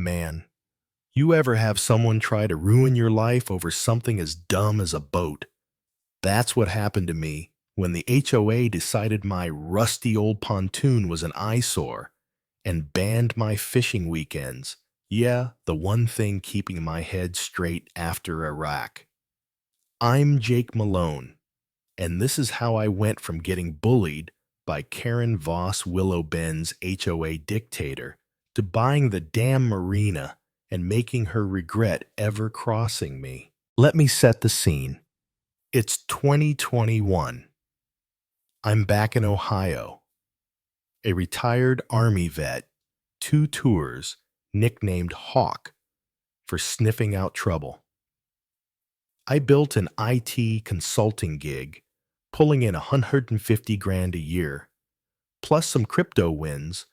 Man, you ever have someone try to ruin your life over something as dumb as a boat? That's what happened to me when the HOA decided my rusty old pontoon was an eyesore and banned my fishing weekends. Yeah, the one thing keeping my head straight after Iraq. I'm Jake Malone, and this is how I went from getting bullied by Karen Voss Willow Ben's HOA dictator to buying the damn Marina and making her regret ever crossing me. Let me set the scene. It's 2021. I'm back in Ohio, a retired Army vet, 2 tours, nicknamed Hawk for sniffing out trouble. I built an IT consulting gig, pulling in 150 grand a year, plus some crypto wins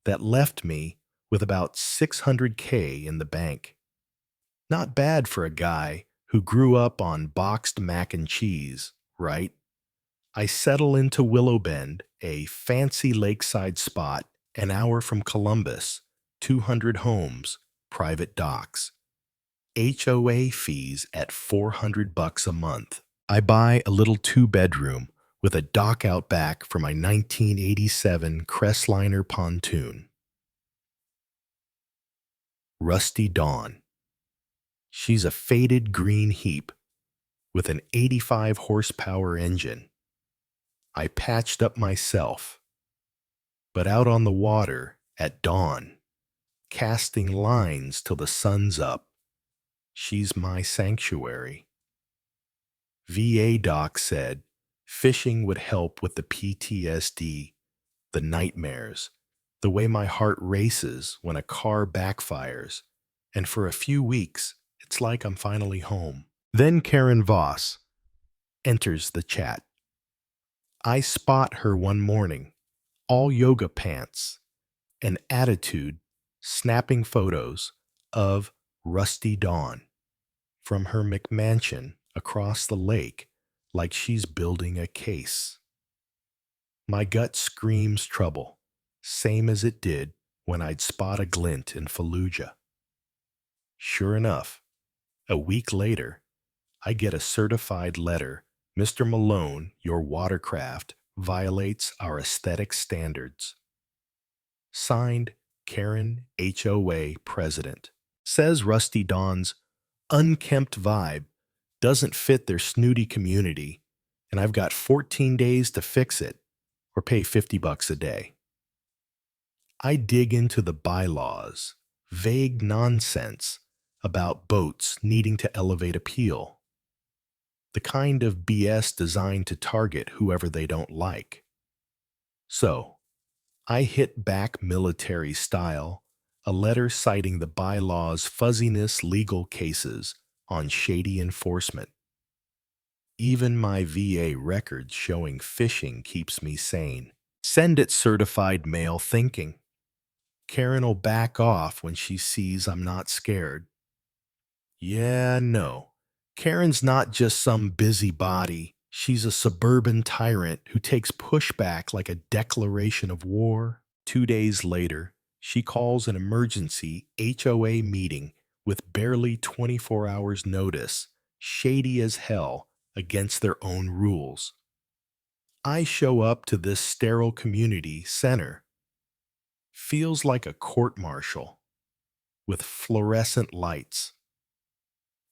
that left me with about 600K in the bank. Not bad for a guy who grew up on boxed mac and cheese, right? I settle into Willow Bend, a fancy lakeside spot an hour from Columbus, 200 homes, private docks. HOA fees at $400 a month. I buy a little 2-bedroom with a dock out back for my 1987 Crestliner pontoon. Rusty Dawn. She's a faded green heap with an 85 horsepower engine. I patched up myself, but out on the water at dawn, casting lines till the sun's up. She's my sanctuary. VA doc said fishing would help with the PTSD, the nightmares, the way my heart races when a car backfires, and for a few weeks, it's like I'm finally home. Then Karen Voss enters the chat. I spot her one morning, all yoga pants, an attitude, snapping photos of Rusty Dawn from her McMansion across the lake like she's building a case. My gut screams trouble, same as it did when I'd spot a glint in Fallujah. Sure enough, a week later, I get a certified letter. Mr. Malone, your watercraft violates our aesthetic standards. Signed, Karen HOA President. Says Rusty Dawn's unkempt vibe doesn't fit their snooty community, and I've got 14 days to fix it or pay $50 a day. I dig into the bylaws, vague nonsense about boats needing to elevate appeal, the kind of BS designed to target whoever they don't like. So, I hit back military style, a letter citing the bylaws' fuzziness legal cases on shady enforcement. Even my VA record showing fishing keeps me sane. Send it certified mail thinking. Karen'll back off when she sees I'm not scared. Yeah, no. Karen's not just some busybody. She's a suburban tyrant who takes pushback like a declaration of war. 2 days later, she calls an emergency HOA meeting with barely 24 hours notice, shady as hell, against their own rules. I show up to this sterile community center. Feels like a court-martial with fluorescent lights.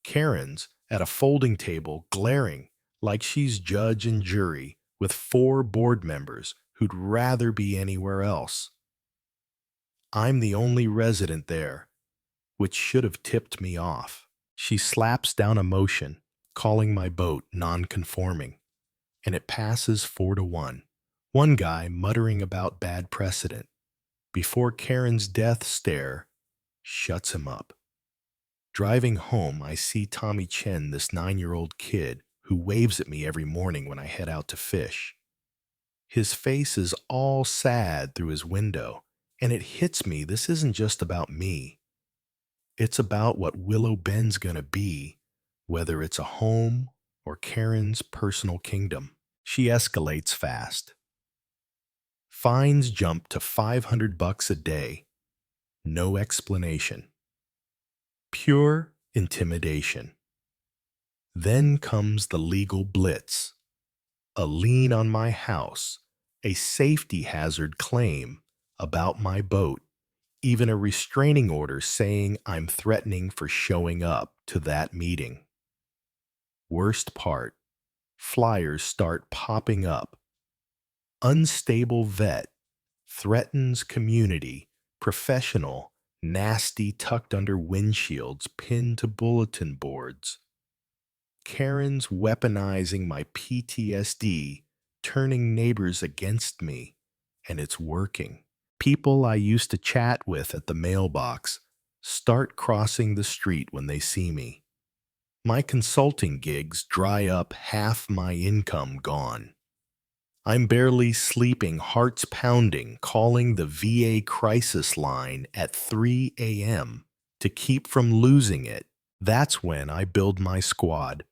Karen's at a folding table glaring like she's judge and jury with 4 board members who'd rather be anywhere else. I'm the only resident there, which should have tipped me off. She slaps down a motion, calling my boat non-conforming, and it passes 4-1. One guy muttering about bad precedent, before Karen's death stare shuts him up. Driving home, I see Tommy Chen, this 9-year-old kid who waves at me every morning when I head out to fish. His face is all sad through his window, and it hits me this isn't just about me. It's about what Willow Bend's gonna be, whether it's a home or Karen's personal kingdom. She escalates fast. Fines jump to $500 a day. No explanation. Pure intimidation. Then comes the legal blitz. A lien on my house, a safety hazard claim about my boat, even a restraining order saying I'm threatening for showing up to that meeting. Worst part, flyers start popping up. Unstable vet, threatens community, professional, nasty tucked under windshields pinned to bulletin boards. Karen's weaponizing my PTSD, turning neighbors against me, and it's working. People I used to chat with at the mailbox start crossing the street when they see me. My consulting gigs dry up, half my income gone. I'm barely sleeping, hearts pounding, calling the VA crisis line at 3 a.m. to keep from losing it. That's when I build my squad.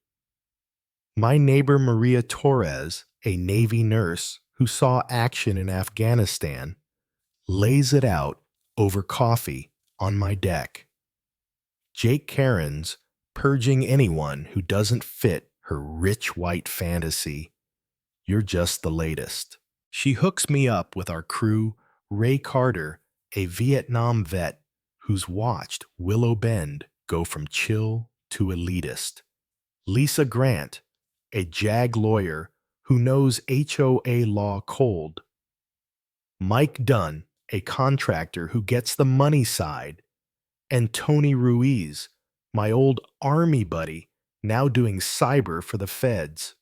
My neighbor Maria Torres, a Navy nurse who saw action in Afghanistan, lays it out over coffee on my deck. Jake Cairns, purging anyone who doesn't fit her rich white fantasy. You're just the latest. She hooks me up with our crew, Ray Carter, a Vietnam vet who's watched Willow Bend go from chill to elitist. Lisa Grant, a JAG lawyer who knows HOA law cold. Mike Dunn, a contractor who gets the money side. And Tony Ruiz, my old army buddy, now doing cyber for the feds.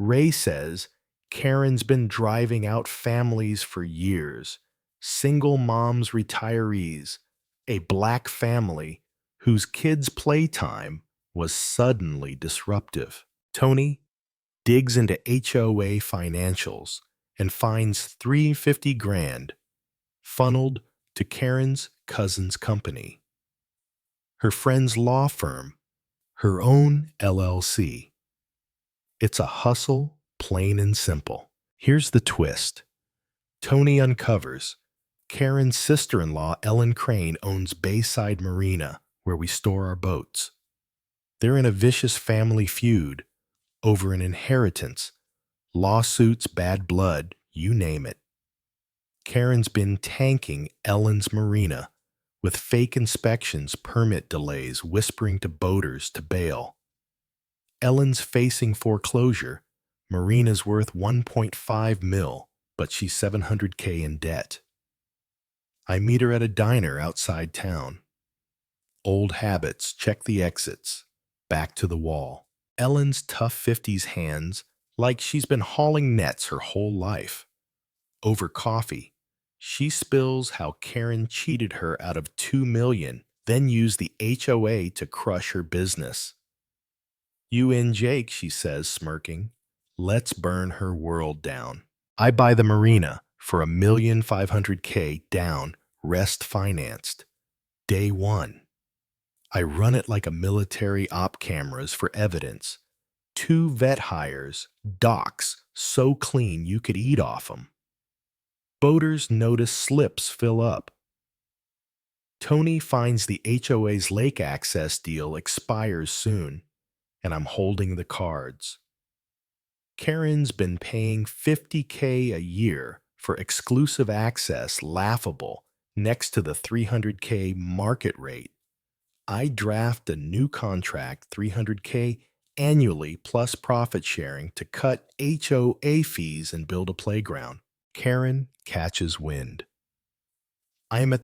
Ray says Karen's been driving out families for years, single moms, retirees, a black family whose kids' playtime was suddenly disruptive. Tony digs into HOA financials and finds $350,000 funneled to Karen's cousin's company, her friend's law firm, her own LLC. It's a hustle, plain and simple. Here's the twist. Tony uncovers Karen's sister-in-law, Ellen Crane, owns Bayside Marina, where we store our boats. They're in a vicious family feud over an inheritance, lawsuits, bad blood, you name it. Karen's been tanking Ellen's Marina with fake inspections, permit delays, whispering to boaters to bail. Ellen's facing foreclosure. Marina's worth $1.5 million, but she's $700K in debt. I meet her at a diner outside town. Old habits, check the exits, back to the wall. Ellen's tough 50s hands like she's been hauling nets her whole life. Over coffee, she spills how Karen cheated her out of $2 million, then used the HOA to crush her business. You and Jake, she says, smirking. Let's burn her world down. I buy the Marina for $1,500K down, rest financed. Day one. I run it like a military op, cameras for evidence. 2 vet hires, docks so clean you could eat off them. Boaters notice slips fill up. Tony finds the HOA's lake access deal expires soon, and I'm holding the cards. Karen's been paying $50K a year for exclusive access, laughable, next to the $300K market rate. I draft a new contract, $300K annually plus profit sharing to cut HOA fees and build a playground. Karen catches wind. I am at